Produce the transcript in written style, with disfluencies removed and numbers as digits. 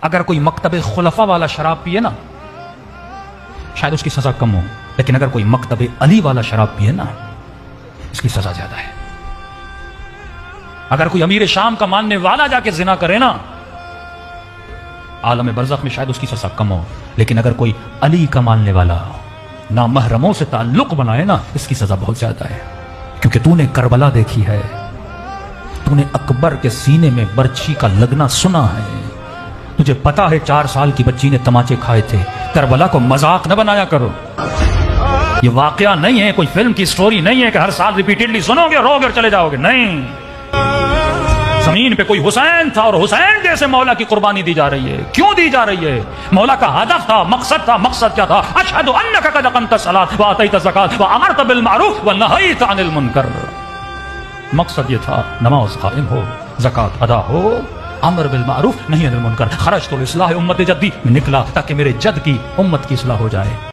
اگر کوئی مکتب خلفاء والا شراب پیے نا شاید اس کی سزا کم ہو، لیکن اگر کوئی مکتب علی والا شراب پیے نا اس کی سزا زیادہ ہے۔ اگر کوئی امیر شام کا ماننے والا جا کے زنا کرے نا عالم برزخ میں شاید اس کی سزا کم ہو، لیکن اگر کوئی علی کا ماننے والا نامحرموں سے تعلق بنائے نا اس کی سزا بہت زیادہ ہے، کیونکہ تو نے کربلا دیکھی ہے، تو نے اکبر کے سینے میں برچھی کا لگنا سنا ہے، تجھے پتا ہے 4 سال کی بچی نے تماچے کھائے تھے۔ کربلا کو مذاق نہ بنایا کرو، یہ واقعہ نہیں ہے، کوئی فلم کی سٹوری نہیں ہے کہ ہر سال ریپیٹڈلی سنو گے رو گے چلے جاؤ گے، نہیں۔ زمین پہ کوئی حسین تھا اور حسین جیسے مولا کی قربانی دی جا رہی ہے۔ کیوں دی جا رہی ہے؟ مولا کا ہدف تھا، مقصد تھا۔ مقصد کیا تھا؟ اشہد انک قد اقمت الصلاۃ واتیت الزکاۃ وامرت بالمعروف ونہیت عن المنکر۔ مقصد یہ تھا نماز قائم ہو، زکوٰۃ ادا ہو، امر بالمعروف نہیں عن المنکر۔ خرجت لاصلاح امت جدی، میں نکلا تاکہ میرے جد کی امت کی اصلاح ہو جائے۔